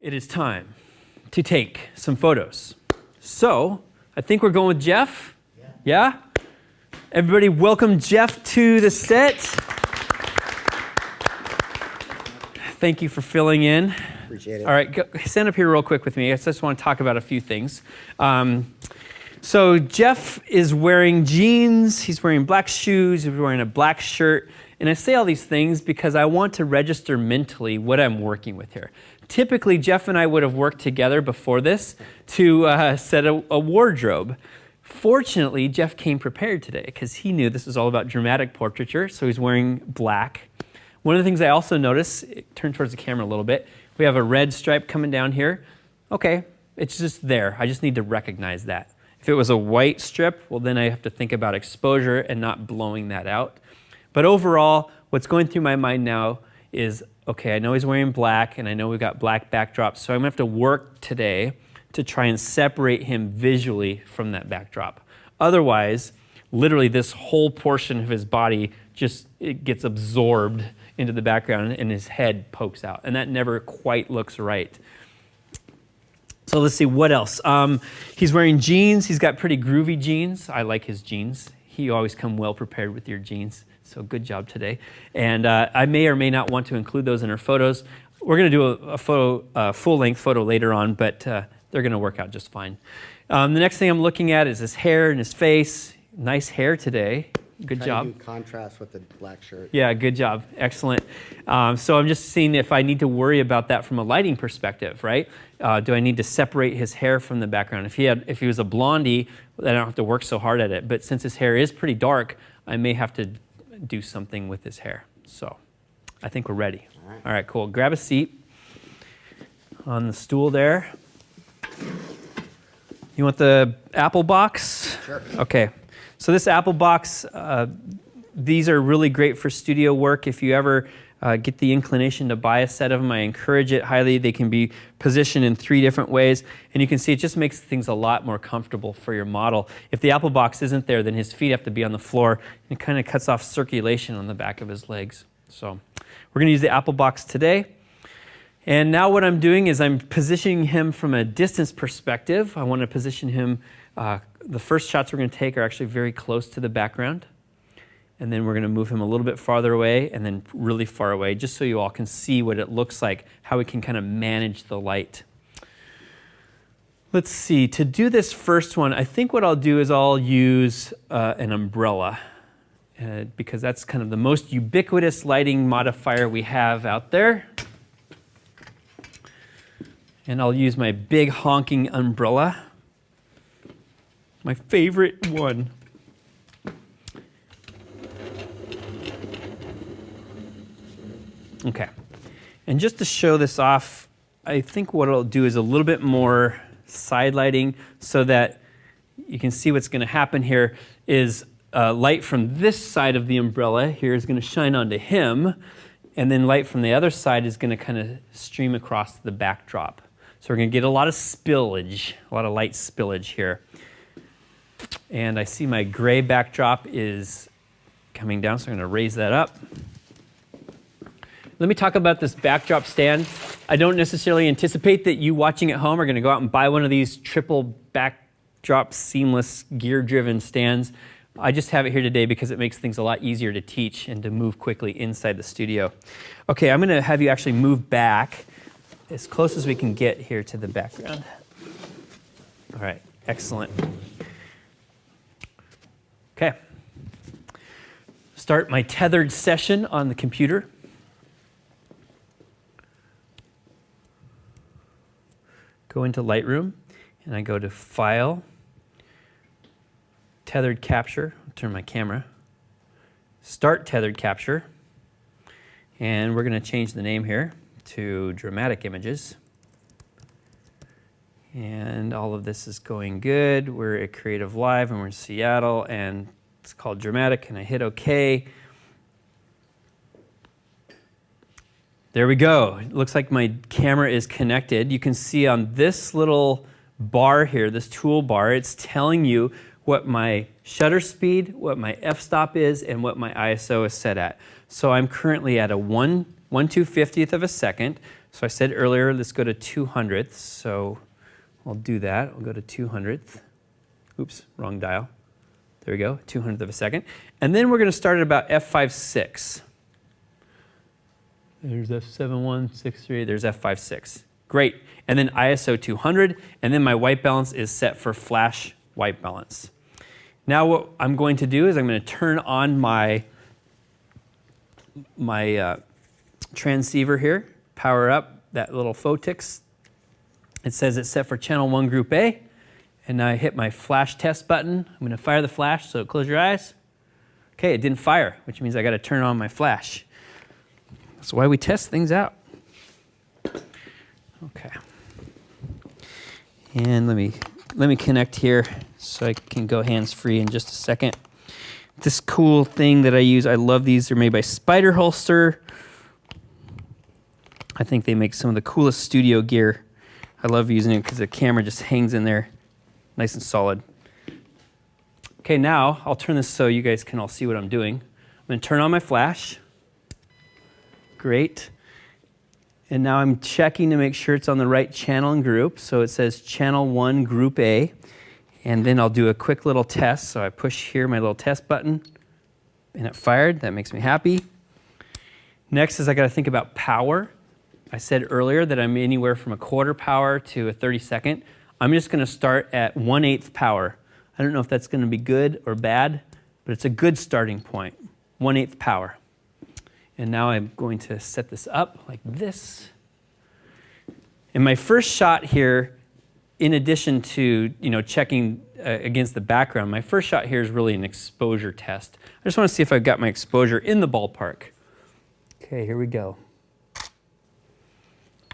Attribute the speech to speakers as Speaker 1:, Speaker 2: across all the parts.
Speaker 1: It is time to take some photos. So, I think we're going with Jeff. Yeah? Everybody welcome Jeff to the set. Thank you for filling in.
Speaker 2: Appreciate it.
Speaker 1: All right, stand up here real quick with me. I just want to talk about a few things. So Jeff is wearing jeans, he's wearing black shoes, he's wearing a black shirt. And I say all these things because I want to register mentally what I'm working with here. Typically, Jeff and I would have worked together before this to set a wardrobe. Fortunately, Jeff came prepared today because he knew this was all about dramatic portraiture, so he's wearing black. One of the things I also noticed, turn towards the camera a little bit, we have a red stripe coming down here. Okay, it's just there. I just need to recognize that. If it was a white strip, well then I have to think about exposure and not blowing that out. But overall, what's going through my mind now is, okay, I know he's wearing black and I know we've got black backdrops, so I'm gonna have to work today to try and separate him visually from that backdrop. Otherwise, literally this whole portion of his body it gets absorbed into the background and his head pokes out, and that never quite looks right. So let's see, what else? He's wearing jeans. He's got pretty groovy jeans. I like his jeans. You always come well prepared with your jeans, so good job today. And I may or may not want to include those in our photos. We're going to do a full-length photo later on, but they're going to work out just fine. The next thing I'm looking at is his hair and his face. Nice hair today. Good job.
Speaker 2: Do contrast with the black shirt.
Speaker 1: Yeah, good job. Excellent. So I'm just seeing if I need to worry about that from a lighting perspective, right? Do I need to separate his hair from the background? If he was a blondie, then I don't have to work so hard at it. But since his hair is pretty dark, I may have to do something with his hair. So I think we're ready. All right, cool. Grab a seat on the stool there. You want the Apple box?
Speaker 2: Sure.
Speaker 1: Okay. So this Apple box, these are really great for studio work. If you ever get the inclination to buy a set of them, I encourage it highly. They can be positioned in 3 different ways. And you can see it just makes things a lot more comfortable for your model. If the Apple box isn't there, then his feet have to be on the floor. And it kind of cuts off circulation on the back of his legs. So we're going to use the Apple box today. And now what I'm doing is I'm positioning him from a distance perspective. I want to position him, the first shots we're going to take are actually very close to the background. And then we're going to move him a little bit farther away and then really far away, just so you all can see what it looks like, how we can kind of manage the light. Let's see, to do this first one, I think what I'll do is I'll use an umbrella because that's kind of the most ubiquitous lighting modifier we have out there. And I'll use my big honking umbrella, my favorite one. Okay, and just to show this off, I think what I'll do is a little bit more side lighting so that you can see what's going to happen here is light from this side of the umbrella here is going to shine onto him, and then light from the other side is going to kind of stream across the backdrop. So we're going to get a lot of spillage, a lot of light spillage here. And I see my gray backdrop is coming down, so I'm going to raise that up. Let me talk about this backdrop stand. I don't necessarily anticipate that you watching at home are going to go out and buy one of these triple backdrop seamless gear-driven stands. I just have it here today because it makes things a lot easier to teach and to move quickly inside the studio. Okay, I'm going to have you actually move back as close as we can get here to the background. All right, excellent. Okay. Start my tethered session on the computer. Go into Lightroom, and I go to File, Tethered Capture. I'll turn my camera. Start Tethered Capture. And we're going to change the name here to Dramatic Images. And all of this is going good. We're at Creative Live, and we're in Seattle, and it's called Dramatic, and I hit OK. There we go. It looks like my camera is connected. You can see on this little bar here, this toolbar, it's telling you what my shutter speed, what my f-stop is, and what my ISO is set at. So I'm currently at a 1 1/250th of a second. So I said earlier, let's go to 200ths. So I'll do that. I'll go to 200th. Oops, wrong dial. There we go, 200th of a second. And then we're going to start at about F5.6. There's F7.1.6.3. There's F5.6. Great. And then ISO 200. And then my white balance is set for flash white balance. Now what I'm going to do is I'm going to turn on my transceiver here, power up that little Photix. It says it's set for channel 1 group A. And now I hit my flash test button. I'm going to fire the flash, so close your eyes. Okay, it didn't fire, which means I got to turn on my flash. That's why we test things out. Okay. And let me connect here so I can go hands-free in just a second. This cool thing that I use, I love these. They're made by Spider Holster. I think they make some of the coolest studio gear. I love using it because the camera just hangs in there nice and solid. Okay, now I'll turn this so you guys can all see what I'm doing. I'm going to turn on my flash. Great. And now I'm checking to make sure it's on the right channel and group. So it says channel 1 group A. And then I'll do a quick little test. So I push here my little test button and it fired. That makes me happy. Next is I got to think about power. I said earlier that I'm anywhere from a 1/4 power to a 32nd. I'm just going to start at 1/8 power. I don't know if that's going to be good or bad, but it's a good starting point. 1/8 power. And now I'm going to set this up like this. And my first shot here, in addition to checking against the background, my first shot here is really an exposure test. I just want to see if I've got my exposure in the ballpark. Okay, here we go.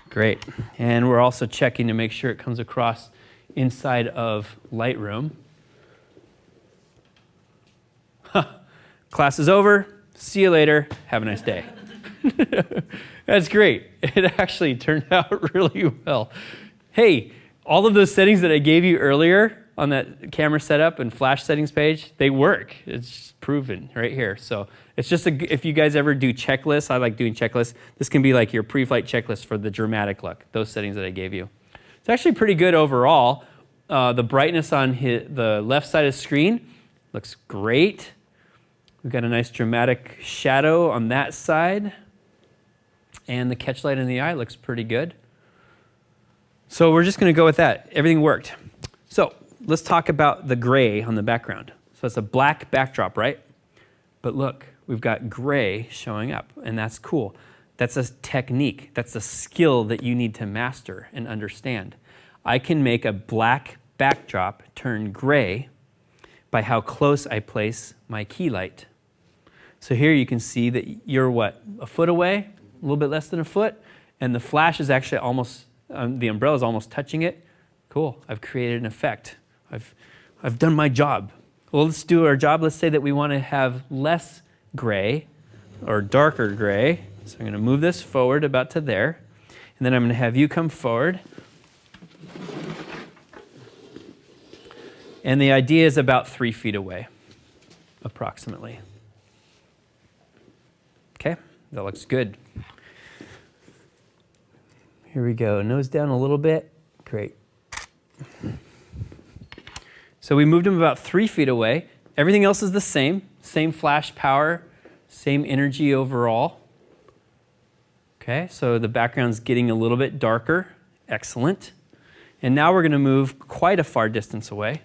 Speaker 1: Great. And we're also checking to make sure it comes across inside of Lightroom. Class is over. See you later. Have a nice day. That's great. It actually turned out really well. Hey, all of those settings that I gave you earlier on that camera setup and flash settings page, they work. It's proven right here. So it's just, if you guys ever do checklists, I like doing checklists. This can be like your pre-flight checklist for the dramatic look, those settings that I gave you. It's actually pretty good overall. The brightness on the left side of the screen looks great. We've got a nice dramatic shadow on that side. And the catch light in the eye looks pretty good. So we're just going to go with that. Everything worked. So let's talk about the gray on the background. So it's a black backdrop, right? But look, we've got gray showing up, and that's cool. That's a technique. That's a skill that you need to master and understand. I can make a black backdrop turn gray by how close I place my key light. So here you can see that you're what, a foot away, a little bit less than a foot, and the flash is actually almost, the umbrella is almost touching it. Cool, I've created an effect. I've done my job. Well, let's do our job. Let's say that we want to have less gray or darker gray. So I'm going to move this forward about to there, and then I'm going to have you come forward. And the idea is about 3 feet away, approximately. Okay, that looks good. Here we go, nose down a little bit. Great. So we moved him about 3 feet away. Everything else is the same flash power, same energy overall. Okay, so the background's getting a little bit darker. Excellent. And now we're going to move quite a far distance away.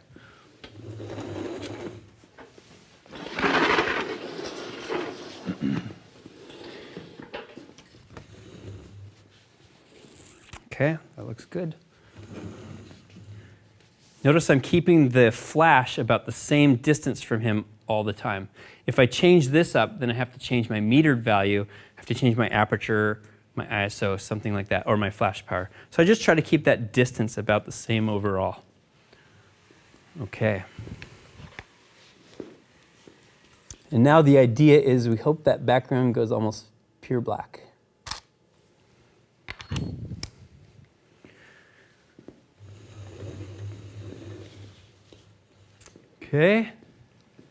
Speaker 1: Okay, that looks good. Notice I'm keeping the flash about the same distance from him all the time. If I change this up, then I have to change my metered value, I have to change my aperture, my ISO, something like that, or my flash power. So I just try to keep that distance about the same overall. Okay. And now the idea is we hope that background goes almost pure black. Okay,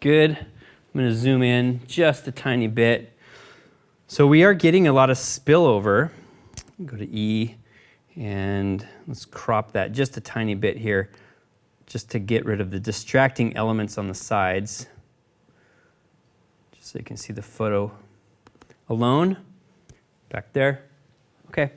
Speaker 1: good. I'm going to zoom in just a tiny bit. So we are getting a lot of spillover. Go to E, and let's crop that just a tiny bit here, just to get rid of the distracting elements on the sides, just so you can see the photo alone. Back there. Okay.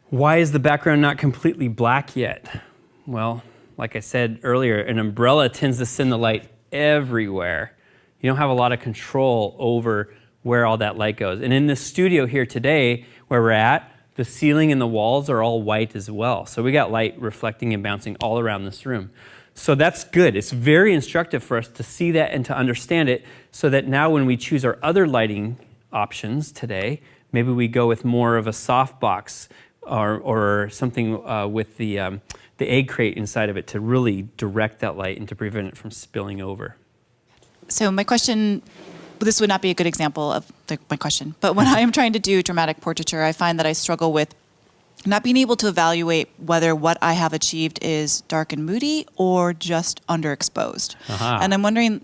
Speaker 1: Why is the background not completely black yet? Well, like I said earlier, an umbrella tends to send the light everywhere. You don't have a lot of control over where all that light goes. And in this studio here today, where we're at, the ceiling and the walls are all white as well. So we got light reflecting and bouncing all around this room. So that's good. It's very instructive for us to see that and to understand it, so that now when we choose our other lighting options today, maybe we go with more of a softbox or something with the egg crate inside of it to really direct that light and to prevent it from spilling over.
Speaker 3: So my question, this would not be a good example of my question, but when I am trying to do dramatic portraiture, I find that I struggle with not being able to evaluate whether what I have achieved is dark and moody or just underexposed.
Speaker 1: Aha.
Speaker 3: And I'm wondering,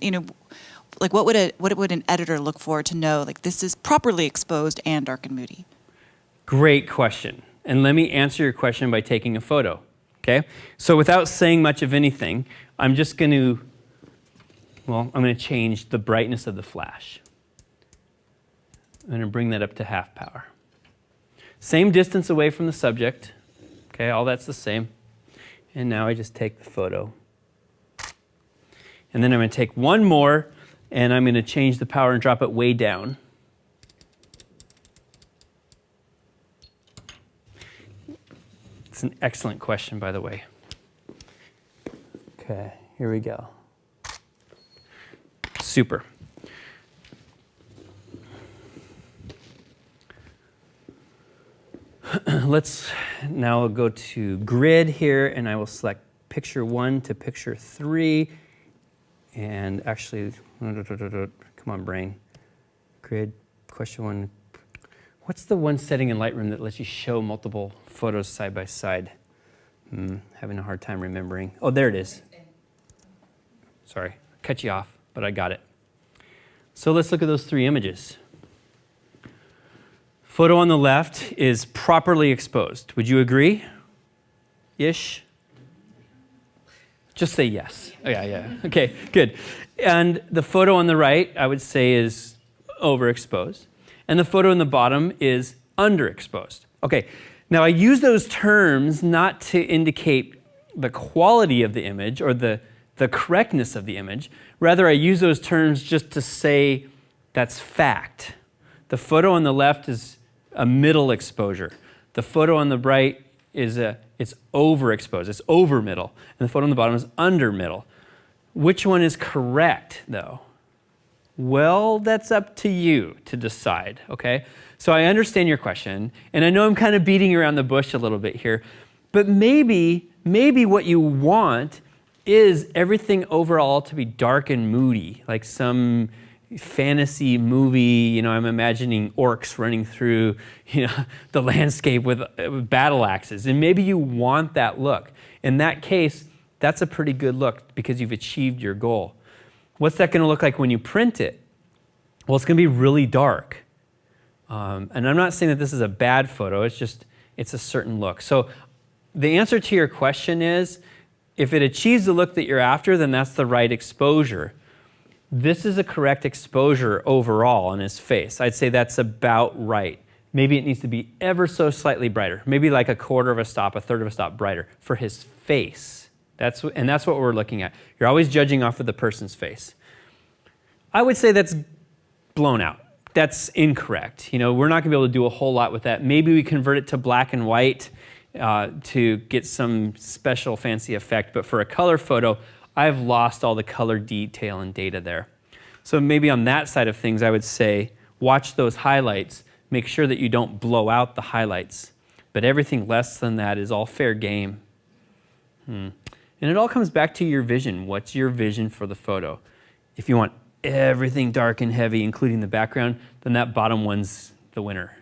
Speaker 3: like what would an editor look for to know like this is properly exposed and dark and moody? Great
Speaker 1: question. And let me answer your question by taking a photo, okay? So without saying much of anything, I'm just going to, I'm going to change the brightness of the flash. I'm going to bring that up to half power. Same distance away from the subject, okay? All that's the same. And now I just take the photo. And then I'm going to take one more, and I'm going to change the power and drop it way down. It's an excellent question, by the way. Okay, here we go. Super. Let's now go to grid here, and I will select picture 1 to picture 3. And actually, come on, brain. Grid, question 1. What's the one setting in Lightroom that lets you show multiple photos side by side? Having a hard time remembering. Oh, there it is. Sorry, cut you off, but I got it. So let's look at those 3 images. Photo on the left is properly exposed. Would you agree? Ish? Just say yes. Oh, yeah. Okay, good. And the photo on the right, I would say, is overexposed. And the photo in the bottom is underexposed. Okay, now I use those terms not to indicate the quality of the image or the correctness of the image. Rather, I use those terms just to say that's fact. The photo on the left is a middle exposure. The photo on the right is it's overexposed, it's over middle. And the photo on the bottom is under middle. Which one is correct, though? Well, that's up to you to decide, okay? So I understand your question, and I know I'm kind of beating around the bush a little bit here, but maybe what you want is everything overall to be dark and moody, like some fantasy movie. I'm imagining orcs running through, the landscape with battle axes, and maybe you want that look. In that case, that's a pretty good look because you've achieved your goal. What's that going to look like when you print it? Well, it's going to be really dark. And I'm not saying that this is a bad photo, it's a certain look. So the answer to your question is, if it achieves the look that you're after, then that's the right exposure. This is a correct exposure overall on his face. I'd say that's about right. Maybe it needs to be ever so slightly brighter, maybe like a quarter of a stop, a third of a stop brighter for his face. That's what we're looking at. You're always judging off of the person's face. I would say that's blown out. That's incorrect. We're not going to be able to do a whole lot with that. Maybe we convert it to black and white to get some special fancy effect, but for a color photo, I've lost all the color detail and data there. So maybe on that side of things, I would say, watch those highlights. Make sure that you don't blow out the highlights. But everything less than that is all fair game. And it all comes back to your vision. What's your vision for the photo? If you want everything dark and heavy, including the background, then that bottom one's the winner.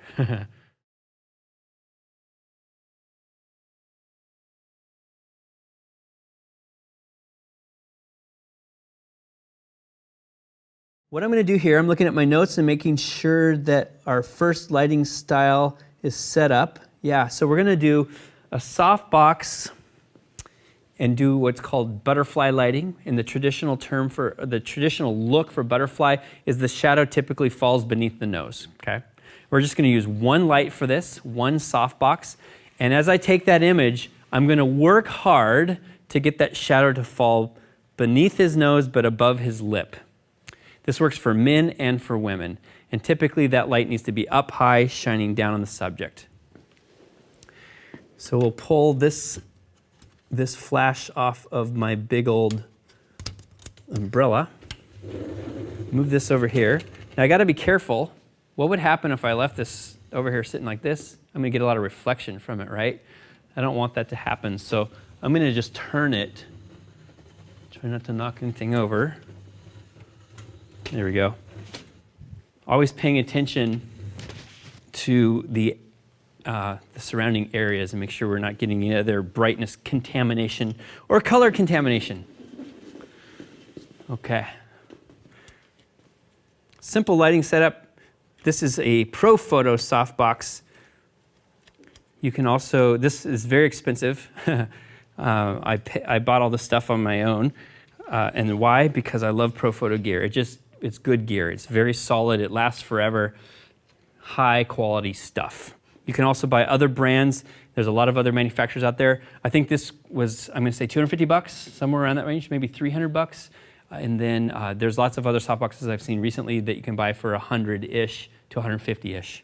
Speaker 1: What I'm going to do here, I'm looking at my notes and making sure that our first lighting style is set up. Yeah, so we're going to do a softbox and do what's called butterfly lighting. And the traditional term for the traditional look for butterfly is the shadow typically falls beneath the nose. Okay, we're just going to use one light for this, one softbox. And as I take that image, I'm going to work hard to get that shadow to fall beneath his nose but above his lip. This works for men and for women. And typically that light needs to be up high, shining down on the subject. So we'll pull this flash off of my big old umbrella. Move this over here. Now I got to be careful. What would happen if I left this over here sitting like this? I'm going to get a lot of reflection from it, right? I don't want that to happen. So I'm going to just turn it. Try not to knock anything over. There we go. Always paying attention to the surrounding areas and make sure we're not getting any other brightness contamination or color contamination. Okay. Simple lighting setup. This is a ProPhoto softbox. You can also, this is very expensive. I bought all the stuff on my own. And why? Because I love ProPhoto gear. It's good gear. It's very solid. It lasts forever. High quality stuff. You can also buy other brands. There's a lot of other manufacturers out there. I think this was, I'm going to say $250, somewhere around that range, maybe $300. And then there's lots of other softboxes I've seen recently that you can buy for $100-ish to $150-ish.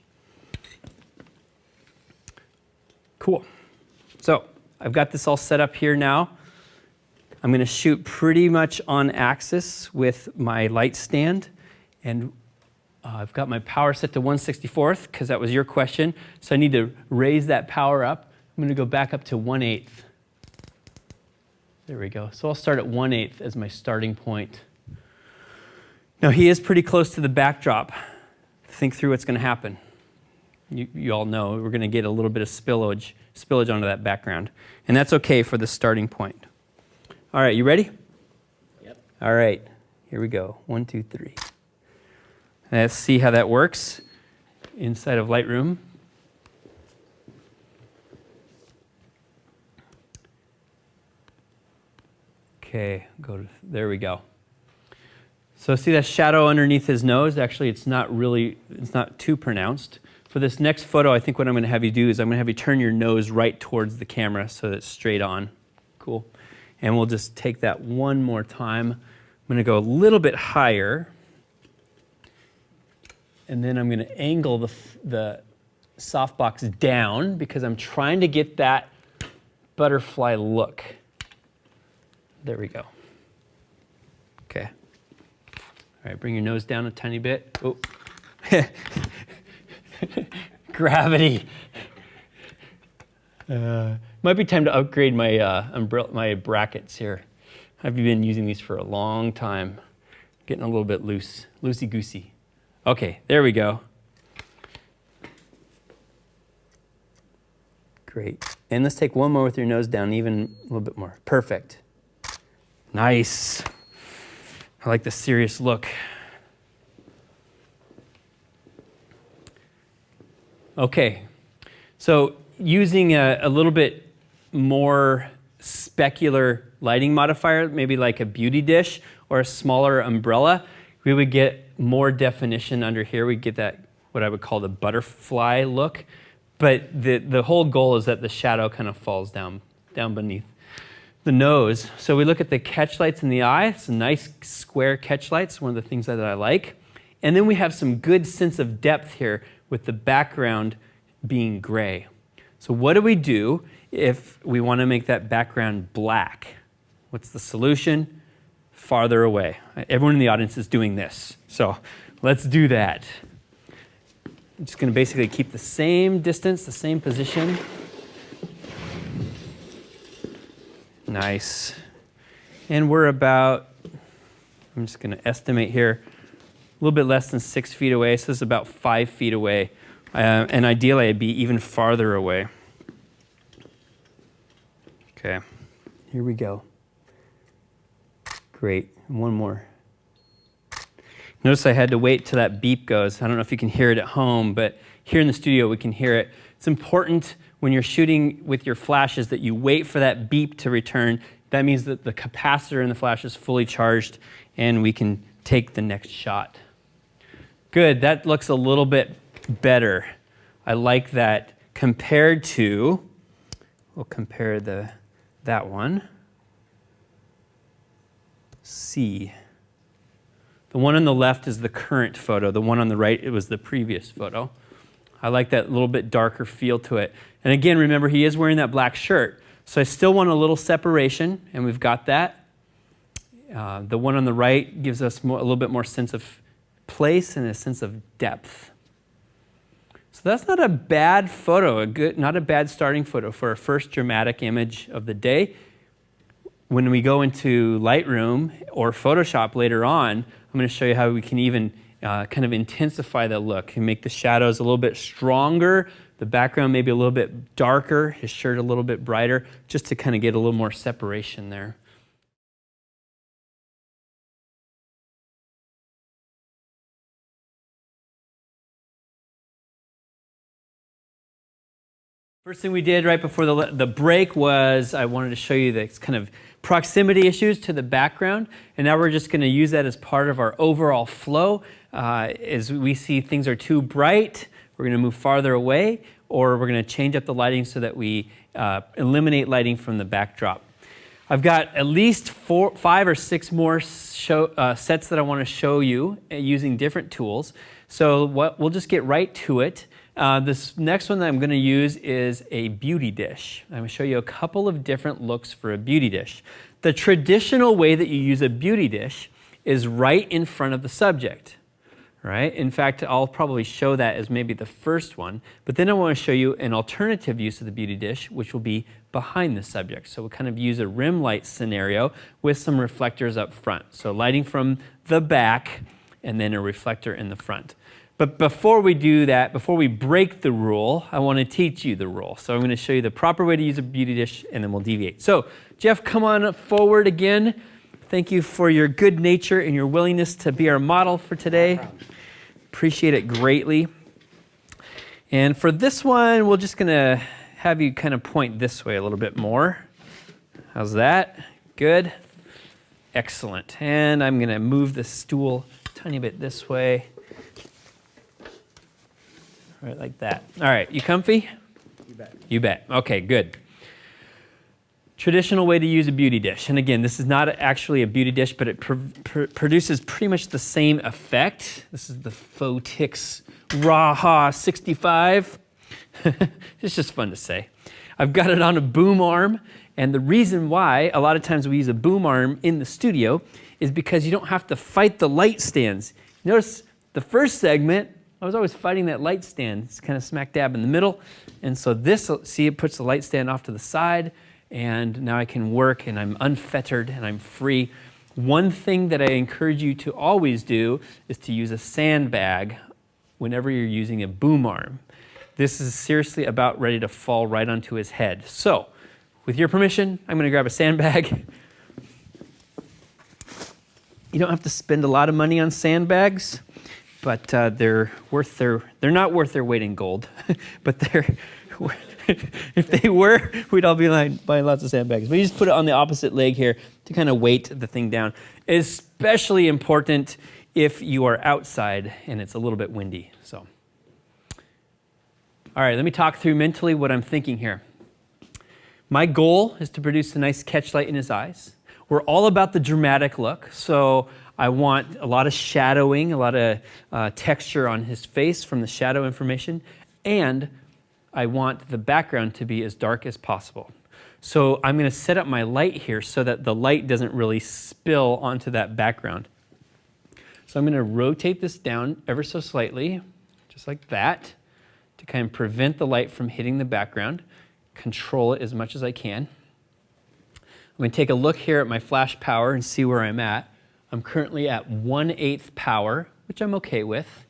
Speaker 1: Cool. So I've got this all set up here now. I'm going to shoot pretty much on axis with my light stand. And I've got my power set to 1/64 because that was your question. So I need to raise that power up. I'm going to go back up to 1/8. There we go. So I'll start at 1/8 as my starting point. Now he is pretty close to the backdrop. Think through what's going to happen. You all know we're going to get a little bit of spillage onto that background. And that's okay for the starting point. All right, you ready?
Speaker 2: Yep.
Speaker 1: All right, here we go. 1, 2, 3. Let's see how that works inside of Lightroom. Okay, there we go. So see that shadow underneath his nose? Actually, it's not too pronounced. For this next photo, I think what I'm going to have you do is I'm going to have you turn your nose right towards the camera so that it's straight on. Cool. And we'll just take that one more time. I'm going to go a little bit higher. And then I'm going to angle the softbox down because I'm trying to get that butterfly look. There we go. Okay. All right, bring your nose down a tiny bit. Oh. Gravity. Might be time to upgrade my umbrella, my brackets here. I've been using these for a long time. Getting a little bit loosey-goosey. Okay, there we go. Great. And let's take one more with your nose down, even a little bit more. Perfect. Nice. I like the serious look. Okay, so using a little bit more specular lighting modifier, maybe like a beauty dish or a smaller umbrella, we would get more definition under here. We get that, what I would call the butterfly look. But the whole goal is that the shadow kind of falls down beneath the nose. So we look at the catch lights in the eye. It's a nice square catch lights, one of the things that I like. And then we have some good sense of depth here with the background being gray. So what do we do if we want to make that background black? What's the solution? Farther away. Everyone in the audience is doing this. So let's do that. I'm just going to basically keep the same distance, the same position. Nice. And we're about, I'm just going to estimate here, a little bit less than 6 feet away. So this is about 5 feet away. And ideally, I'd be even farther away. Okay, here we go. Great. One more. Notice I had to wait till that beep goes. I don't know if you can hear it at home, but here in the studio we can hear it. It's important when you're shooting with your flashes that you wait for that beep to return. That means that the capacitor in the flash is fully charged and we can take the next shot. Good, that looks a little bit better. I like that compared to, we'll compare that one. C. The one on the left is the current photo. The one on the right, it was the previous photo. I like that little bit darker feel to it. And again, remember, he is wearing that black shirt. So I still want a little separation, and we've got that. The one on the right gives us a little bit more sense of place and a sense of depth. So that's not a bad photo, not a bad starting photo for our first dramatic image of the day. When we go into Lightroom or Photoshop later on, I'm going to show you how we can even kind of intensify the look and make the shadows a little bit stronger, the background maybe a little bit darker, his shirt a little bit brighter, just to kind of get a little more separation there. First thing we did right before the break was I wanted to show you the kind of proximity issues to the background, and now we're just going to use that as part of our overall flow. As we see things are too bright, we're going to move farther away, or we're going to change up the lighting so that we eliminate lighting from the backdrop. I've got at least 5 or 6 more sets that I want to show you using different tools. So we'll just get right to it. This next one that I'm going to use is a beauty dish. I'm going to show you a couple of different looks for a beauty dish. The traditional way that you use a beauty dish is right in front of the subject, right? In fact, I'll probably show that as maybe the first one, but then I want to show you an alternative use of the beauty dish, which will be behind the subject. So we'll kind of use a rim light scenario with some reflectors up front. So lighting from the back and then a reflector in the front. But before we do that, before we break the rule, I want to teach you the rule. So I'm going to show you the proper way to use a beauty dish, and then we'll deviate. So Jeff, come on forward again. Thank you for your good nature and your willingness to be our model for today. Appreciate it greatly. And for this one, we're just going to have you kind of point this way a little bit more. How's that? Good. Excellent. And I'm going to move the stool a tiny bit this way. Right, like that. All right, you comfy?
Speaker 2: You bet.
Speaker 1: You bet. Okay, good. Traditional way to use a beauty dish. And again, this is not actually a beauty dish, but it produces pretty much the same effect. This is the Photix Raha 65. It's just fun to say. I've got it on a boom arm, and the reason why a lot of times we use a boom arm in the studio is because you don't have to fight the light stands. Notice the first segment, I was always fighting that light stand. It's kind of smack dab in the middle. And so this, see, it puts the light stand off to the side, and now I can work, and I'm unfettered, and I'm free. One thing that I encourage you to always do is to use a sandbag whenever you're using a boom arm. This is seriously about ready to fall right onto his head. So, with your permission, I'm going to grab a sandbag. You don't have to spend a lot of money on sandbags, but they're not worth their weight in gold. But if they were, we'd all be buying lots of sandbags. But you just put it on the opposite leg here to kind of weight the thing down. Especially important if you are outside and it's a little bit windy. So, all right, let me talk through mentally what I'm thinking here. My goal is to produce a nice catch light in his eyes. We're all about the dramatic look, so I want a lot of shadowing, a lot of texture on his face from the shadow information, and I want the background to be as dark as possible. So I'm going to set up my light here so that the light doesn't really spill onto that background. So I'm going to rotate this down ever so slightly, just like that, to kind of prevent the light from hitting the background, control it as much as I can. I'm going to take a look here at my flash power and see where I'm at. I'm currently at 1/8 power, which I'm okay with.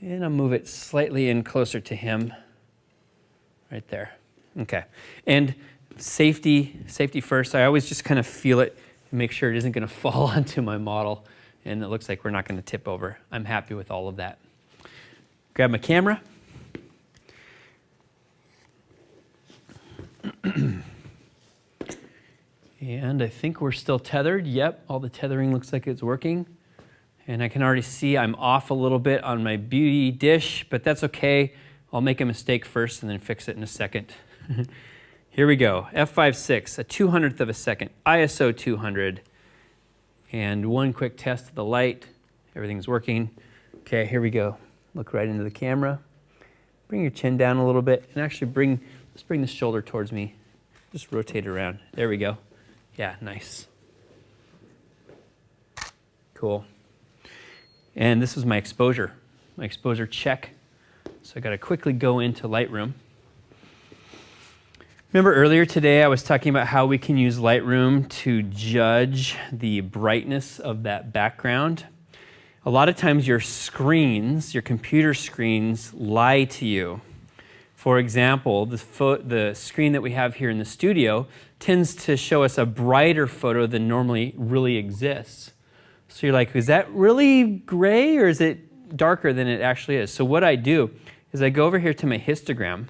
Speaker 1: And I'll move it slightly in closer to him, right there. Okay. And safety first. I always just kind of feel it and make sure it isn't going to fall onto my model. and it looks like we're not going to tip over. I'm happy with all of that. Grab my camera. And I think we're still tethered. Yep, all the tethering looks like it's working. And I can already see I'm off a little bit on my beauty dish, but that's okay. I'll make a mistake first and then fix it in a second. Here we go. F5.6, a 200th of a second, ISO 200. And one quick test of the light. Everything's working. Okay, here we go. Look right into the camera. Bring your chin down a little bit and actually let's bring the shoulder towards me. Just rotate it around. There we go. Yeah, nice. Cool. And this is my exposure check. So I got to quickly go into Lightroom. Remember earlier today I was talking about how we can use Lightroom to judge the brightness of that background. A lot of times your computer screens lie to you. For example, the screen that we have here in the studio tends to show us a brighter photo than normally really exists. So you're like, is that really gray or is it darker than it actually is? So what I do is I go over here to my histogram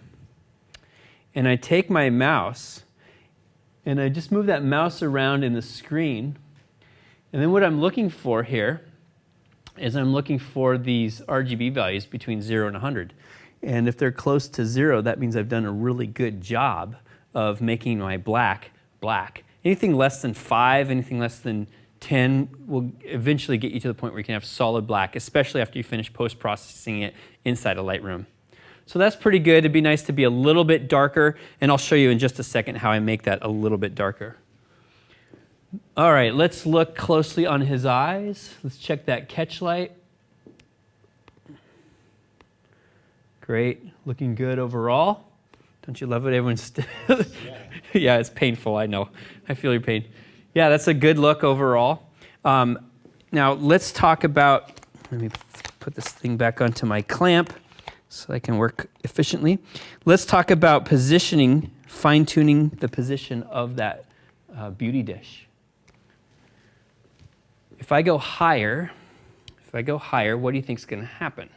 Speaker 1: and I take my mouse and I just move that mouse around in the screen. And then what I'm looking for here is I'm looking for these RGB values between 0 and 100. And if they're close to 0, that means I've done a really good job of making my black black. Anything less than 5, anything less than 10 will eventually get you to the point where you can have solid black, especially after you finish post-processing it inside of Lightroom. So that's pretty good. It'd be nice to be a little bit darker, and I'll show you in just a second how I make that a little bit darker. All right, let's look closely on his eyes. Let's check that catch light. Great, looking good overall. Don't you love it? Everyone's yeah, it's painful, I know. I feel your pain. Yeah, that's a good look overall. Now let's talk about, let me put this thing back onto my clamp so I can work efficiently. Let's talk about positioning, fine-tuning the position of that beauty dish. If I go higher, what do you think is going to happen?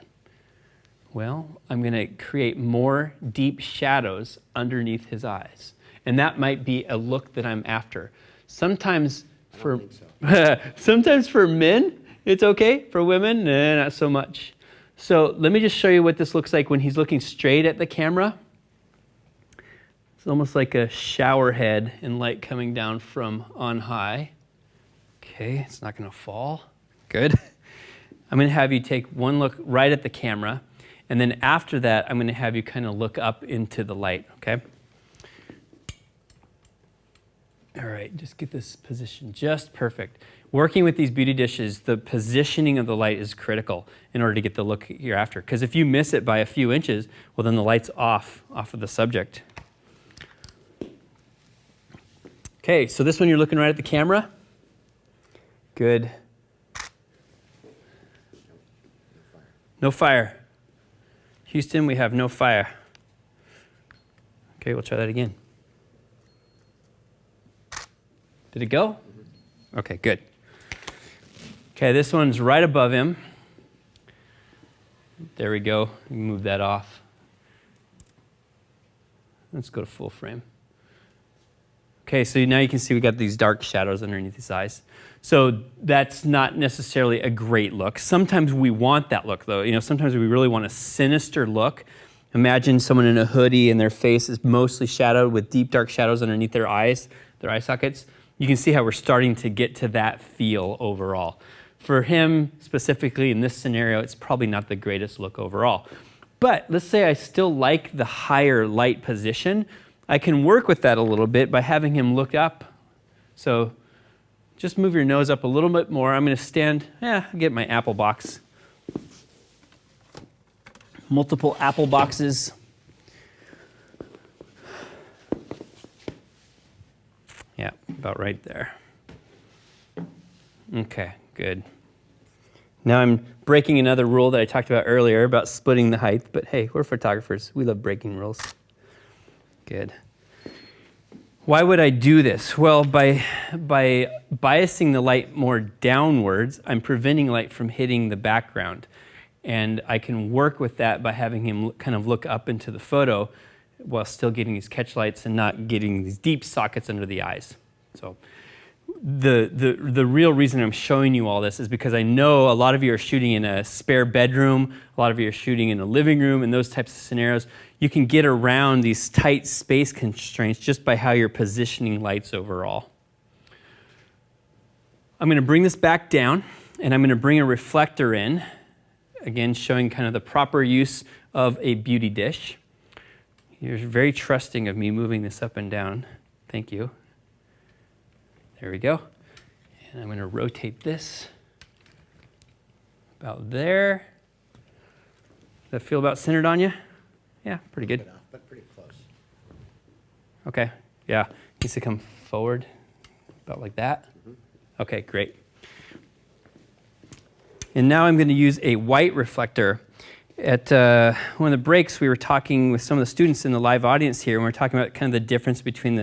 Speaker 1: Well, I'm going to create more deep shadows underneath his eyes. And that might be a look that I'm after. Sometimes for sometimes for men, it's okay. For women, not so much. So let me just show you what this looks like when he's looking straight at the camera. It's almost like a shower head and light coming down from on high. Okay, it's not going to fall. Good. I'm going to have you take one look right at the camera. And then after that, I'm going to have you kind of look up into the light, okay? All right, just get this position just perfect. Working with these beauty dishes, the positioning of the light is critical in order to get the look you're after. Because if you miss it by a few inches, well, then the light's off of the subject. Okay, so this one you're looking right at the camera. Good. No fire. Houston, we have no fire. Okay, we'll try that again. Did it go? Okay, good. Okay, this one's right above him. There we go. Move that off. Let's go to full frame. Okay, so now you can see we got these dark shadows underneath his eyes. So that's not necessarily a great look. Sometimes we want that look, though. You know, sometimes we really want a sinister look. Imagine someone in a hoodie and their face is mostly shadowed with deep, dark shadows underneath their eyes, their eye sockets. You can see how we're starting to get to that feel overall. For him, specifically in this scenario, it's probably not the greatest look overall. But let's say I still like the higher light position. I can work with that a little bit by having him look up. So just move your nose up a little bit more. I'm going to stand, get my apple box. Multiple apple boxes. Yeah, about right there. Okay, good. Now I'm breaking another rule that I talked about earlier about splitting the height, but hey, we're photographers. We love breaking rules. Good. Why would I do this? Well, by biasing the light more downwards, I'm preventing light from hitting the background. And I can work with that by having him kind of look up into the photo while still getting these catch lights and not getting these deep sockets under the eyes. So the real reason I'm showing you all this is because I know a lot of you are shooting in a spare bedroom, a lot of you are shooting in a living room, and those types of scenarios. You can get around these tight space constraints just by how you're positioning lights overall. I'm going to bring this back down, and I'm going to bring a reflector in, again showing kind of the proper use of a beauty dish. You're very trusting of me moving this up and down. Thank you. There we go. And I'm going to rotate this about there. Does that feel about centered on you? Yeah, pretty good.
Speaker 2: Enough, but pretty close.
Speaker 1: Okay, yeah. Needs to come forward about like that. Okay, great. And now I'm going to use a white reflector. At one of the breaks, we were talking with some of the students in the live audience here, and we were talking about kind of the difference between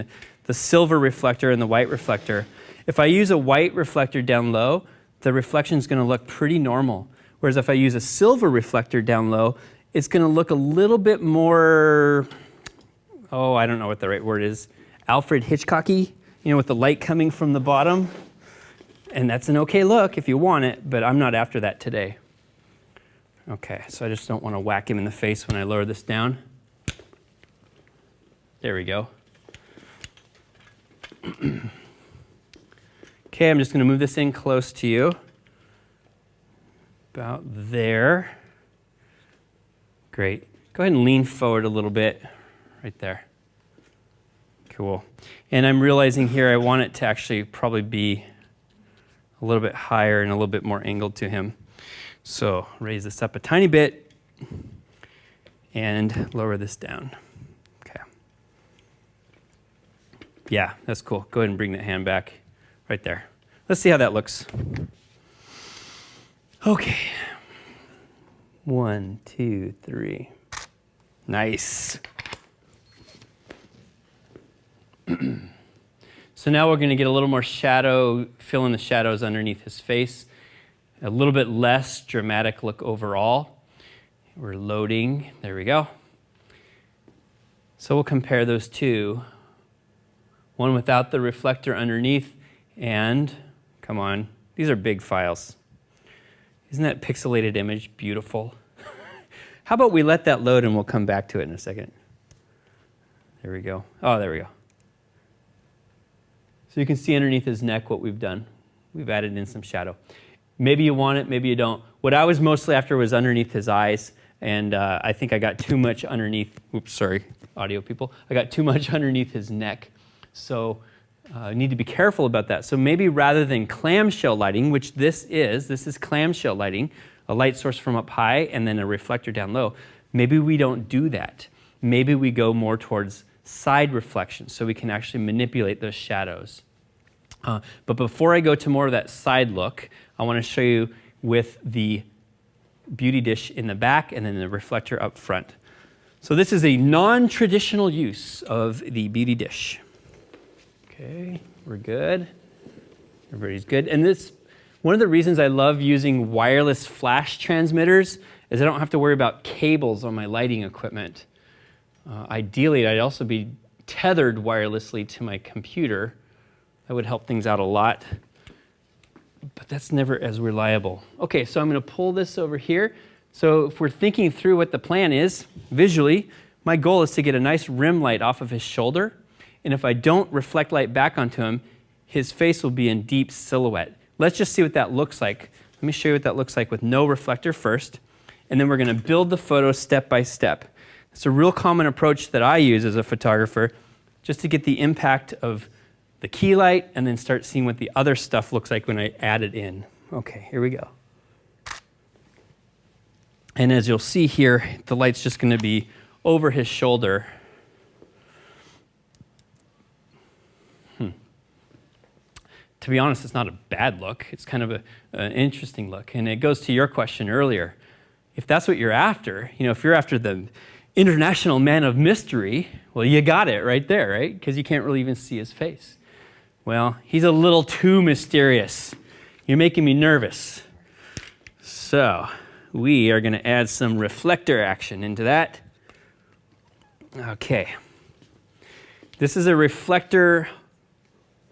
Speaker 1: the silver reflector and the white reflector. If I use a white reflector down low, the reflection is going to look pretty normal. Whereas if I use a silver reflector down low, it's going to look a little bit more, I don't know what the right word is, Alfred Hitchcocky, with the light coming from the bottom. And that's an okay look if you want it, but I'm not after that today. Okay, so I just don't want to whack him in the face when I lower this down. There we go. Okay, I'm just going to move this in close to you. About there. Great. Go ahead and lean forward a little bit. Right there. Cool. And I'm realizing here I want it to actually probably be a little bit higher and a little bit more angled to him. So raise this up a tiny bit and lower this down. Okay. Yeah, that's cool. Go ahead and bring that hand back right there. Let's see how that looks. Okay. 1, 2, 3. Nice. So now we're going to get a little more shadow, fill in the shadows underneath his face. A little bit less dramatic look overall. We're loading. There we go. So we'll compare those two. One without the reflector underneath and, come on, these are big files. Isn't that pixelated image beautiful? How about we let that load and we'll come back to it in a second. There we go. Oh, there we go. So you can see underneath his neck what we've done. We've added in some shadow. Maybe you want it, maybe you don't. What I was mostly after was underneath his eyes, and I think I got too much underneath, oops, sorry, audio people. I got too much underneath his neck. So I need to be careful about that. So maybe rather than clamshell lighting, which this is clamshell lighting, a light source from up high and then a reflector down low, maybe we don't do that. Maybe we go more towards side reflection so we can actually manipulate those shadows. But before I go to more of that side look, I want to show you with the beauty dish in the back and then the reflector up front. So this is a non-traditional use of the beauty dish. Okay, we're good. Everybody's good. And this, one of the reasons I love using wireless flash transmitters is I don't have to worry about cables on my lighting equipment. Ideally, I'd also be tethered wirelessly to my computer. That would help things out a lot, but that's never as reliable. Okay, so I'm going to pull this over here. So if we're thinking through what the plan is, visually, my goal is to get a nice rim light off of his shoulder, and if I don't reflect light back onto him, his face will be in deep silhouette. Let's just see what that looks like. Let me show you what that looks like with no reflector first, and then we're going to build the photo step by step. It's a real common approach that I use as a photographer, just to get the impact of the key light and then start seeing what the other stuff looks like when I add it in. Okay, here we go. And as you'll see here, the light's just going to be over his shoulder. To be honest, it's not a bad look. It's kind of an interesting look. And it goes to your question earlier. If that's what you're after, if you're after the international man of mystery. Well, you got it right there, right? Because you can't really even see his face. Well, he's a little too mysterious. You're making me nervous. So we are going to add some reflector action into that. Okay. This is a reflector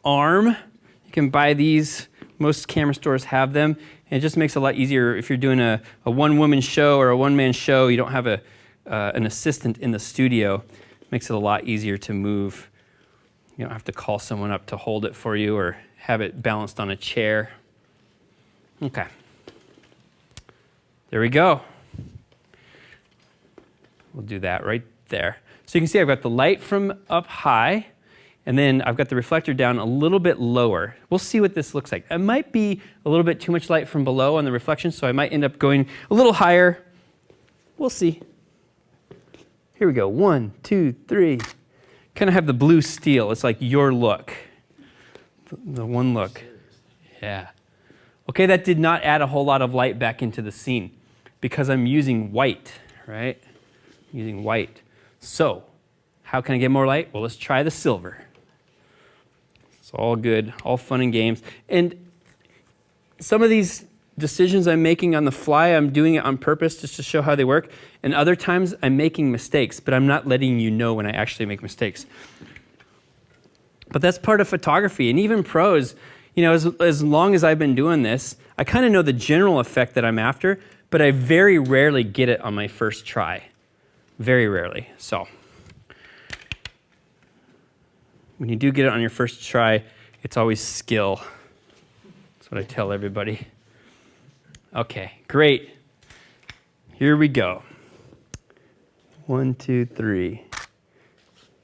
Speaker 1: arm. You can buy these. Most camera stores have them. And it just makes it a lot easier if you're doing a one-woman show or a one-man show. You don't have an assistant in the studio. It makes it a lot easier to move. You don't have to call someone up to hold it for you or have it balanced on a chair. Okay. There we go. We'll do that right there. So you can see I've got the light from up high, and then I've got the reflector down a little bit lower. We'll see what this looks like. It might be a little bit too much light from below on the reflection, so I might end up going a little higher. We'll see. Here we go. 1, 2, 3. Kind of have the blue steel. It's like your look. The one look. Yeah. Okay, that did not add a whole lot of light back into the scene because I'm using white, right? Using white. So, how can I get more light? Well, let's try the silver. It's all good, all fun and games. And some of these decisions I'm making on the fly, I'm doing it on purpose just to show how they work. And other times I'm making mistakes, but I'm not letting you know when I actually make mistakes. But that's part of photography. And even pros, you know, as long as I've been doing this, I kind of know the general effect that I'm after, but I very rarely get it on my first try. Very rarely. So when you do get it on your first try, it's always skill. That's what I tell everybody. Okay, great. Here we go. 1, 2, 3.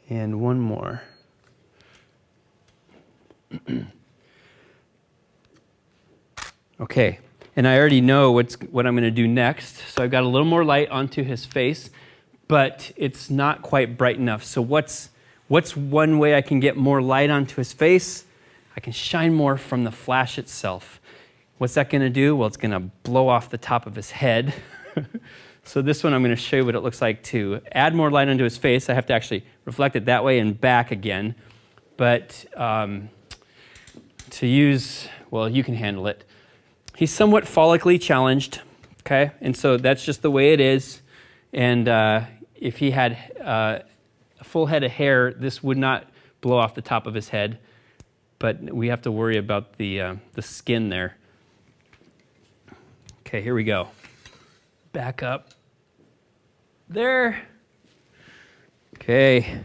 Speaker 1: And one more. Okay, and I already know what I'm going to do next. So I've got a little more light onto his face, but it's not quite bright enough. So what's one way I can get more light onto his face? I can shine more from the flash itself. What's that going to do? Well, it's going to blow off the top of his head. So this one I'm going to show you what it looks like to add more light onto his face. I have to actually reflect it that way and back again. But to use, well, you can handle it. He's somewhat follically challenged, okay? And so that's just the way it is. And if he had a full head of hair, this would not blow off the top of his head. But we have to worry about the skin there. Okay, here we go. Back up. There. Okay.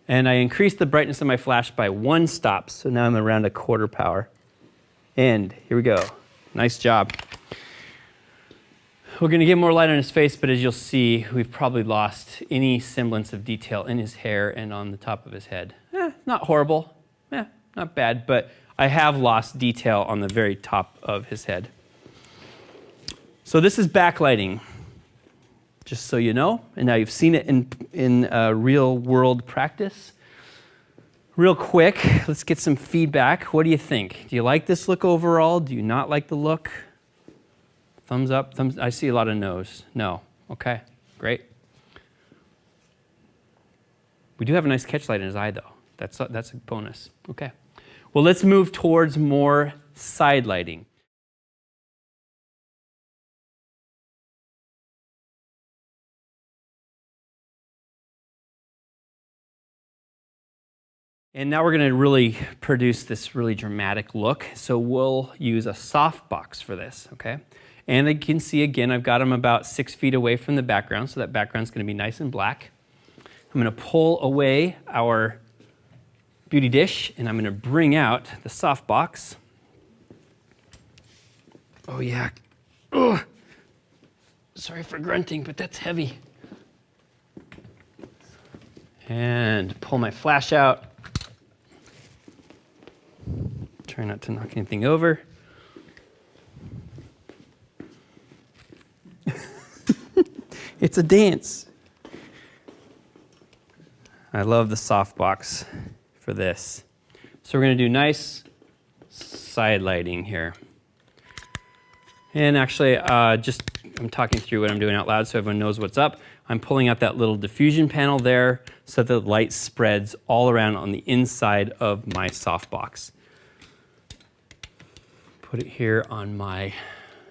Speaker 1: And I increased the brightness of my flash by 1 stop, so now I'm around 1/4 power. And here we go. Nice job. We're going to get more light on his face, but as you'll see, we've probably lost any semblance of detail in his hair and on the top of his head. Not horrible. Not bad, but I have lost detail on the very top of his head. So this is backlighting, just so you know, and now you've seen it in real world practice. Real quick, let's get some feedback. What do you think? Do you like this look overall? Do you not like the look? Thumbs up, thumbs. I see a lot of no's. No. Okay, great. We do have a nice catch light in his eye, though. That's a bonus. Okay. Well, let's move towards more side lighting. And now we're going to really produce this really dramatic look. So we'll use a softbox for this, okay? And you can see, again, I've got him about 6 feet away from the background, so that background's going to be nice and black. I'm going to pull away our beauty dish, and I'm going to bring out the softbox. Oh, yeah. Ugh. Sorry for grunting, but that's heavy. And pull my flash out. Try not to knock anything over. It's a dance. I love the softbox for this. So we're going to do nice side lighting here. And actually, I'm talking through what I'm doing out loud so everyone knows what's up. I'm pulling out that little diffusion panel there so that the light spreads all around on the inside of my softbox. Put it here on my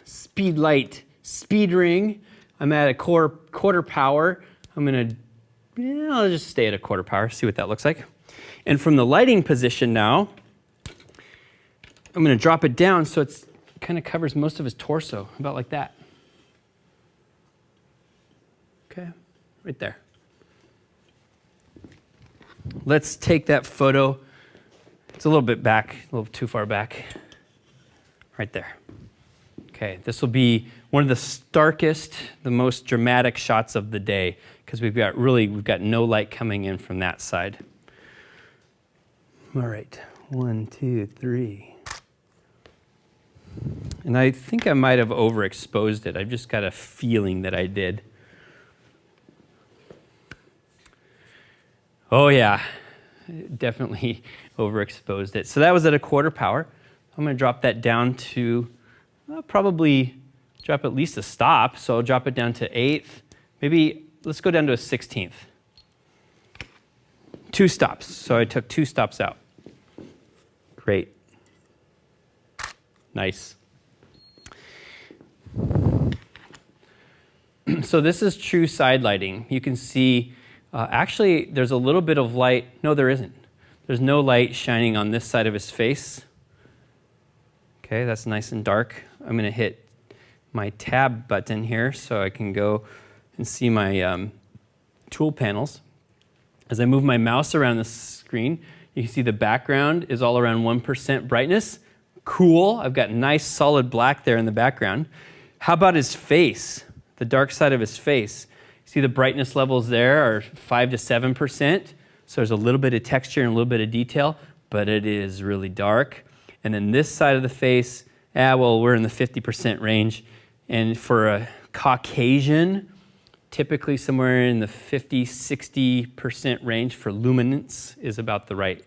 Speaker 1: Speedlight speed ring. I'm at a quarter power. I'll just stay at a quarter power, see what that looks like. And from the lighting position now, I'm going to drop it down so it kind of covers most of his torso, about like that. Okay, right there. Let's take that photo. It's a little bit back, a little too far back. Right there. Okay, this will be one of the starkest, the most dramatic shots of the day because we've got no light coming in from that side. All right, 1, 2, 3. And I think I might have overexposed it. I've just got a feeling that I did. Oh yeah, definitely overexposed it. So that was at a quarter power. I'm going to drop that down to probably drop at least a stop. So I'll drop it down to 1/8. Maybe let's go down to a 1/16. 2 stops. So I took 2 stops out. Great. Nice. So this is true side lighting. You can see, actually, there's a little bit of light. No, there isn't. There's no light shining on this side of his face. Okay, that's nice and dark. I'm going to hit my tab button here so I can go and see my tool panels. As I move my mouse around the screen, you can see the background is all around 1% brightness. Cool. I've got nice solid black there in the background. How about his face? The dark side of his face. See the brightness levels there are 5 to 7%. So there's a little bit of texture and a little bit of detail, but it is really dark. And then this side of the face, we're in the 50% range. And for a Caucasian, typically somewhere in the 50, 60% range for luminance is about the right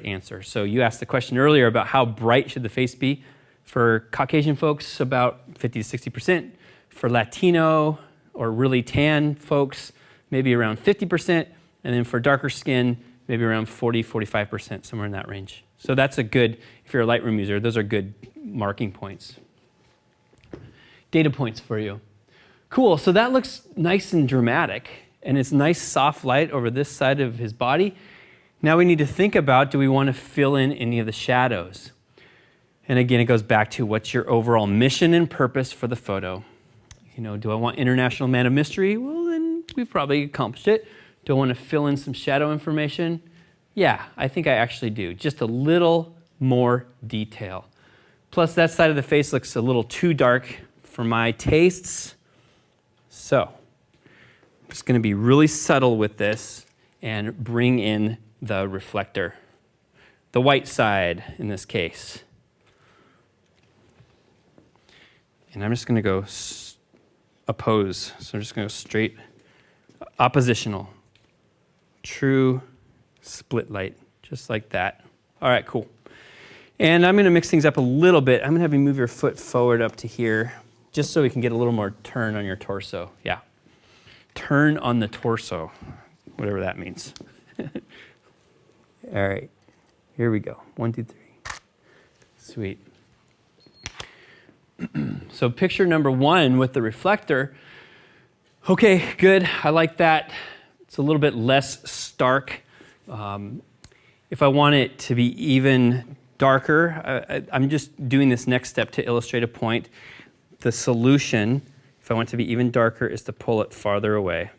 Speaker 1: answer. So you asked the question earlier about how bright should the face be. For Caucasian folks, about 50 to 60%. For Latino or really tan folks, maybe around 50%. And then for darker skin, maybe around 40, 45%, somewhere in that range. So that's a good, if you're a Lightroom user, those are good marking points. Data points for you. Cool, so that looks nice and dramatic, and it's nice soft light over this side of his body. Now we need to think about, do we want to fill in any of the shadows? And again, it goes back to what's your overall mission and purpose for the photo. Do I want International Man of Mystery? Well, then we've probably accomplished it. Do I want to fill in some shadow information? Yeah, I think I actually do. Just a little more detail. Plus, that side of the face looks a little too dark for my tastes. So, I'm just going to be really subtle with this and bring in the reflector. The white side, in this case. And I'm just going to go oppose. So I'm just going to go straight oppositional. True split light, just like that. All right, cool. And I'm going to mix things up a little bit. I'm going to have you move your foot forward up to here, just so we can get a little more turn on your torso. Yeah. Turn on the torso, whatever that means. All right, here we go. 1, 2, 3. Sweet. So picture number 1 with the reflector. Okay, good. I like that. It's a little bit less stark. If I want it to be even darker, I'm just doing this next step to illustrate a point. The solution, if I want it to be even darker, is to pull it farther away.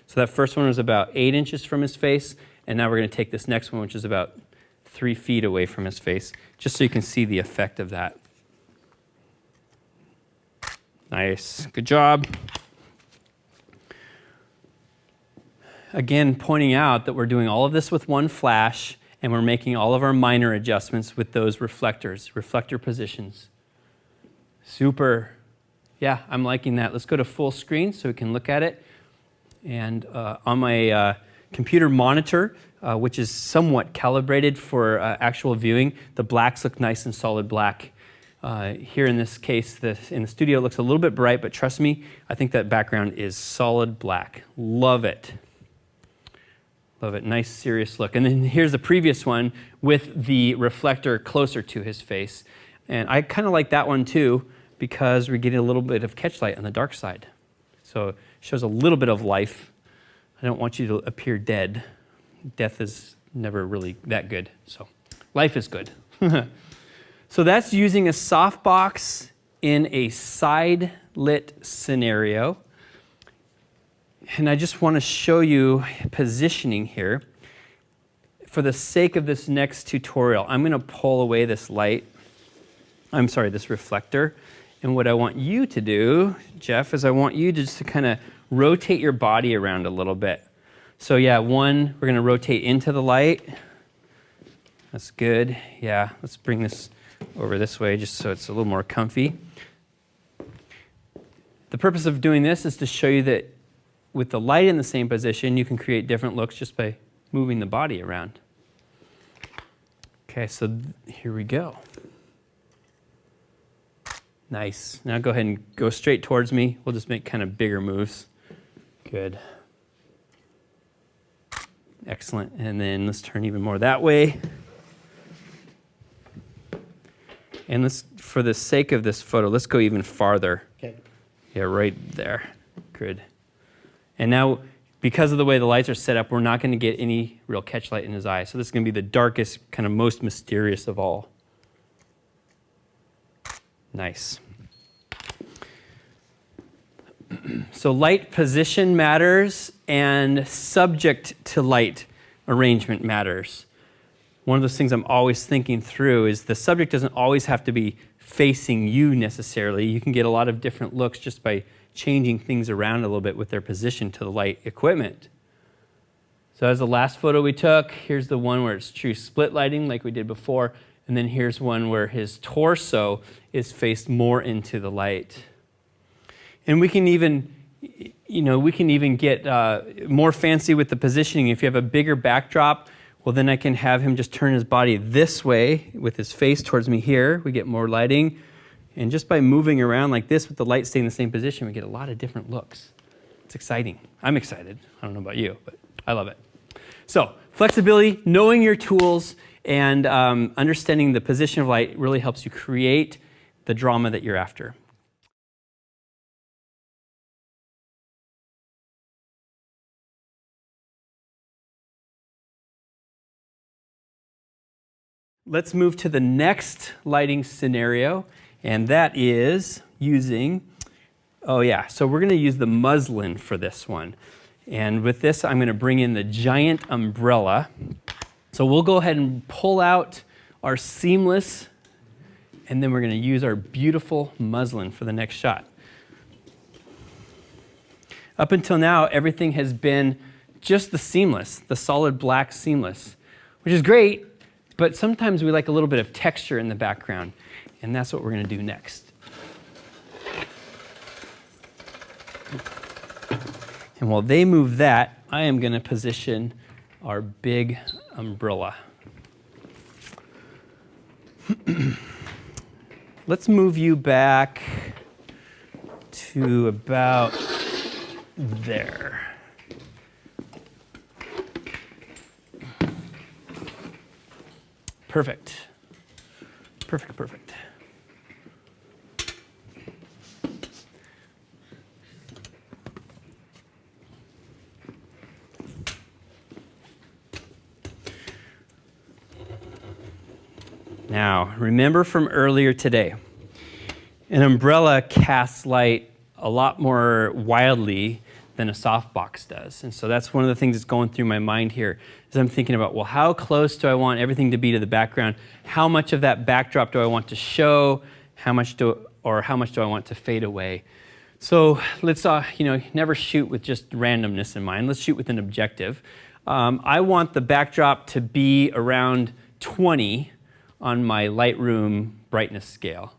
Speaker 1: So that first one was about 8 inches from his face, and now we're going to take this next one, which is about 3 feet away from his face, just so you can see the effect of that. Nice. Good job. Again, pointing out that we're doing all of this with one flash, and we're making all of our minor adjustments with those reflectors, reflector positions. Super. Yeah, I'm liking that. Let's go to full screen so we can look at it. And on my computer monitor, which is somewhat calibrated for actual viewing, the blacks look nice and solid black. Here in this case, in the studio, it looks a little bit bright, but trust me, I think that background is solid black. Love it. Love it. Nice, serious look. And then here's the previous one with the reflector closer to his face. And I kind of like that one too, because we're getting a little bit of catch light on the dark side. So it shows a little bit of life. I don't want you to appear dead. Death is never really that good. So life is good. So that's using a softbox in a side lit scenario. And I just want to show you positioning here. For the sake of this next tutorial, I'm going to pull away this this reflector. And what I want you to do, Jeff, is I want you to just kind of rotate your body around a little bit. So yeah, we're going to rotate into the light. That's good. Yeah, let's bring this over this way just so it's a little more comfy. The purpose of doing this is to show you that with the light in the same position, you can create different looks just by moving the body around. Okay, so here we go. Nice. Now go ahead and go straight towards me. We'll just make kind of bigger moves. Good. Excellent. And then let's turn even more that way. And for the sake of this photo, let's go even farther.
Speaker 2: Okay.
Speaker 1: Yeah, right there. Good. And now, because of the way the lights are set up, we're not going to get any real catch light in his eye. So this is going to be the darkest, kind of most mysterious of all. Nice. So light position matters, and subject to light arrangement matters. One of those things I'm always thinking through is the subject doesn't always have to be facing you necessarily. You can get a lot of different looks just by changing things around a little bit with their position to the light equipment. So as the last photo we took, here's the one where it's true split lighting like we did before, and then here's one where his torso is faced more into the light. And we can even get more fancy with the positioning. If you have a bigger backdrop, well, then I can have him just turn his body this way with his face towards me here. We get more lighting. And just by moving around like this with the light staying in the same position, we get a lot of different looks. It's exciting. I'm excited. I don't know about you, but I love it. So flexibility, knowing your tools, and understanding the position of light really helps you create the drama that you're after. Let's move to the next lighting scenario, and that is using, so we're going to use the muslin for this one. And with this, I'm going to bring in the giant umbrella. So we'll go ahead and pull out our seamless, and then we're going to use our beautiful muslin for the next shot. Up until now, everything has been just the seamless, the solid black seamless, which is great. But sometimes we like a little bit of texture in the background, and that's what we're going to do next. And while they move that, I am going to position our big umbrella. Let's move you back to about there. Perfect. Perfect, perfect. Now, remember from earlier today, an umbrella casts light a lot more wildly than a softbox does. And so that's one of the things that's going through my mind here is I'm thinking about, well, how close do I want everything to be to the background? How much of that backdrop do I want to show? How much do I want to fade away? So let's never shoot with just randomness in mind. Let's shoot with an objective. I want the backdrop to be around 20 on my Lightroom brightness scale.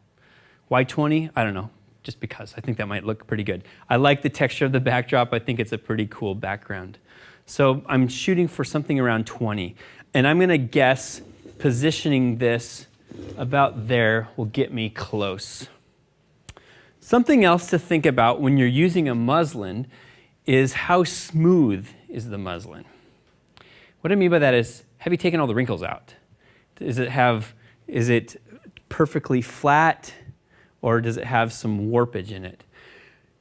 Speaker 1: Why 20? I don't know. Just because. I think that might look pretty good. I like the texture of the backdrop. I think it's a pretty cool background. So I'm shooting for something around 20. And I'm going to guess positioning this about there will get me close. Something else to think about when you're using a muslin is how smooth is the muslin. What I mean by that is, have you taken all the wrinkles out? Is it perfectly flat, or does it have some warpage in it?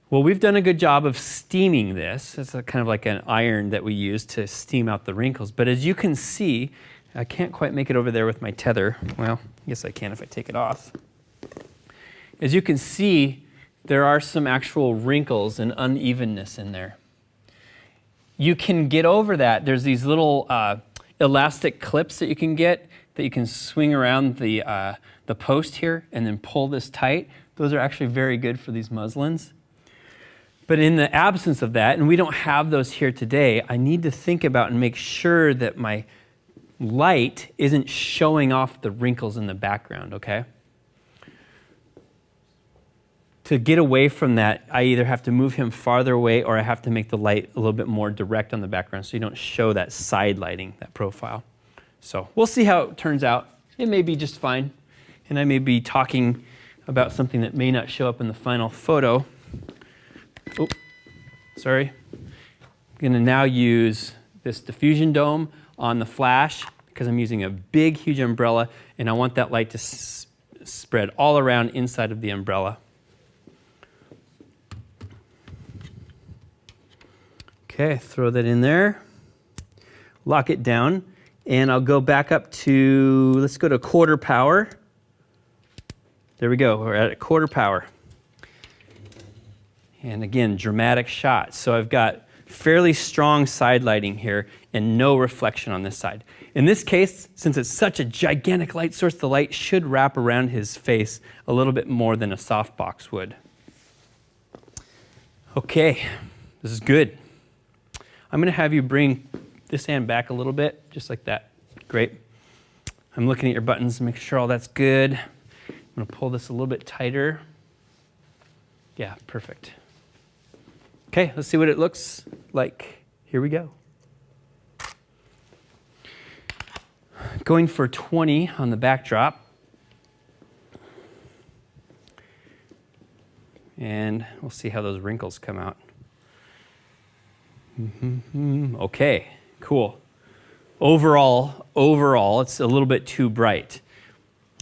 Speaker 1: Well, we've done a good job of steaming this. It's kind of like an iron that we use to steam out the wrinkles. But as you can see, I can't quite make it over there with my tether. Well, I guess I can if I take it off. As you can see, there are some actual wrinkles and unevenness in there. You can get over that. There's these little elastic clips that you can swing around the post here and then pull this tight. Those are actually very good for these muslins. But in the absence of that, and we don't have those here today, I need to think about and make sure that my light isn't showing off the wrinkles in the background, okay? To get away from that, I either have to move him farther away or I have to make the light a little bit more direct on the background so you don't show that side lighting, that profile. So we'll see how it turns out. It may be just fine, and I may be talking about something that may not show up in the final photo. Oh, sorry. I'm going to now use this diffusion dome on the flash because I'm using a big, huge umbrella, and I want that light to spread all around inside of the umbrella. Okay, throw that in there, lock it down, and I'll go back up to, let's go to quarter power. There we go, we're at a quarter power. And again, dramatic shot. So I've got fairly strong side lighting here and no reflection on this side. In this case, since it's such a gigantic light source, the light should wrap around his face a little bit more than a softbox would. Okay, this is good. I'm going to have you bring this hand back a little bit, just like that. Great. I'm looking at your buttons to make sure all that's good. I'm going to pull this a little bit tighter. Yeah, perfect. Okay, let's see what it looks like. Here we go. Going for 20 on the backdrop. And we'll see how those wrinkles come out. Okay, cool. Overall, it's a little bit too bright.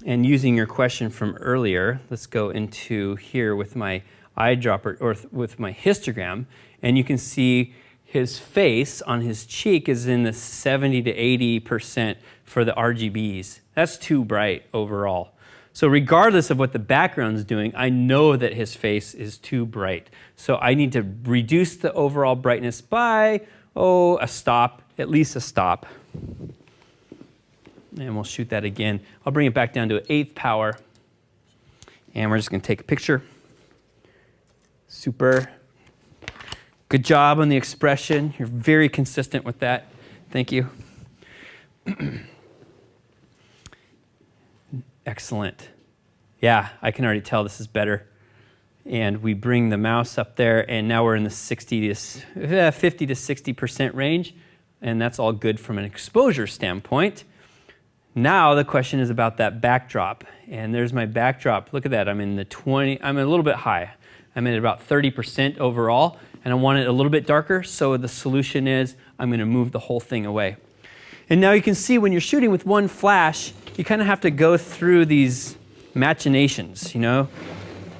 Speaker 1: And using your question from earlier, let's go into here with my eyedropper, or with my histogram, and you can see his face on his cheek is in the 70 to 80% for the RGBs. That's too bright overall. So regardless of what the background's doing, I know that his face is too bright. So I need to reduce the overall brightness by, a stop, at least a stop. And we'll shoot that again. I'll bring it back down to 1/8 power. And we're just going to take a picture. Super. Good job on the expression. You're very consistent with that. Thank you. Excellent. Yeah, I can already tell this is better. And we bring the mouse up there, and now we're in the 50 to 60% range, and that's all good from an exposure standpoint. Now the question is about that backdrop, and there's my backdrop. Look at that. I'm in the 20. I'm a little bit high. I'm at about 30% overall, and I want it a little bit darker, so the solution is I'm going to move the whole thing away. And now you can see when you're shooting with one flash, you kind of have to go through these machinations, you know?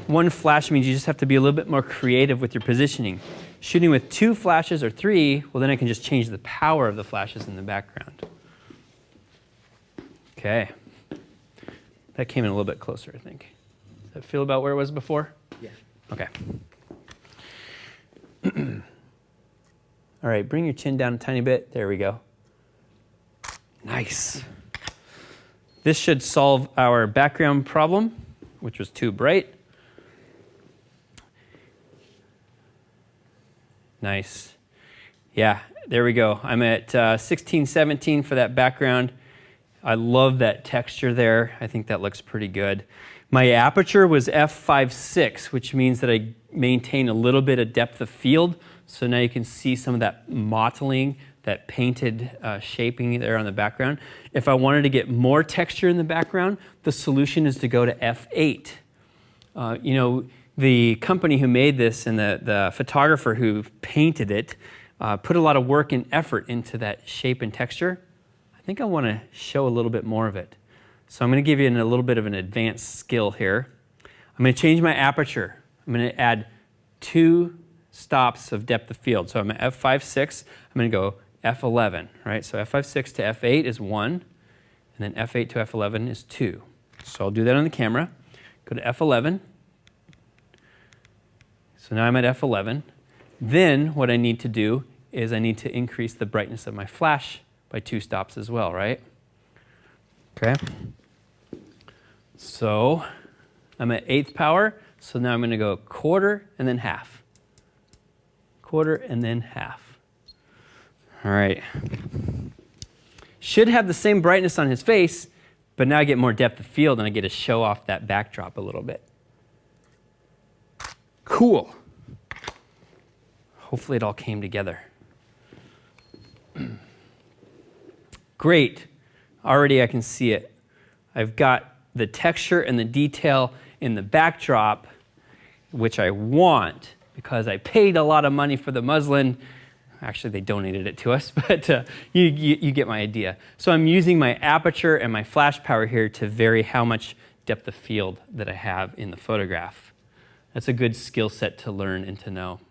Speaker 1: One flash means you just have to be a little bit more creative with your positioning. Shooting with 2 flashes or 3, well, then I can just change the power of the flashes in the background. Okay. That came in a little bit closer, I think. Does that feel about where it was before?
Speaker 2: Yeah.
Speaker 1: Okay. All right, bring your chin down a tiny bit. There we go. Nice. This should solve our background problem, which was too bright. Nice. Yeah, there we go. I'm at 16, 17 for that background. I love that texture there. I think that looks pretty good. My aperture was f5.6, which means that I maintain a little bit of depth of field. So now you can see some of that mottling that painted shaping there on the background. If I wanted to get more texture in the background, the solution is to go to F8. The company who made this and the photographer who painted it put a lot of work and effort into that shape and texture. I think I want to show a little bit more of it. So I'm going to give you a little bit of an advanced skill here. I'm going to change my aperture. I'm going to add 2 stops of depth of field. So I'm at f5.6. I'm going to go f11, right? So f5.6 to f8 is 1, and then f8 to f11 is 2. So I'll do that on the camera. Go to f11. So now I'm at f11. Then what I need to do is I need to increase the brightness of my flash by 2 stops as well, right? Okay. So I'm at 1/8 power. So now I'm going to go 1/4 and then 1/2. 1/4 and then 1/2. All right. Should have the same brightness on his face, but now I get more depth of field and I get to show off that backdrop a little bit. Cool. Hopefully it all came together. Great. Already I can see it. I've got the texture and the detail in the backdrop, which I want because I paid a lot of money for the muslin. Actually, they donated it to us, but you get my idea. So I'm using my aperture and my flash power here to vary how much depth of field that I have in the photograph. That's a good skill set to learn and to know.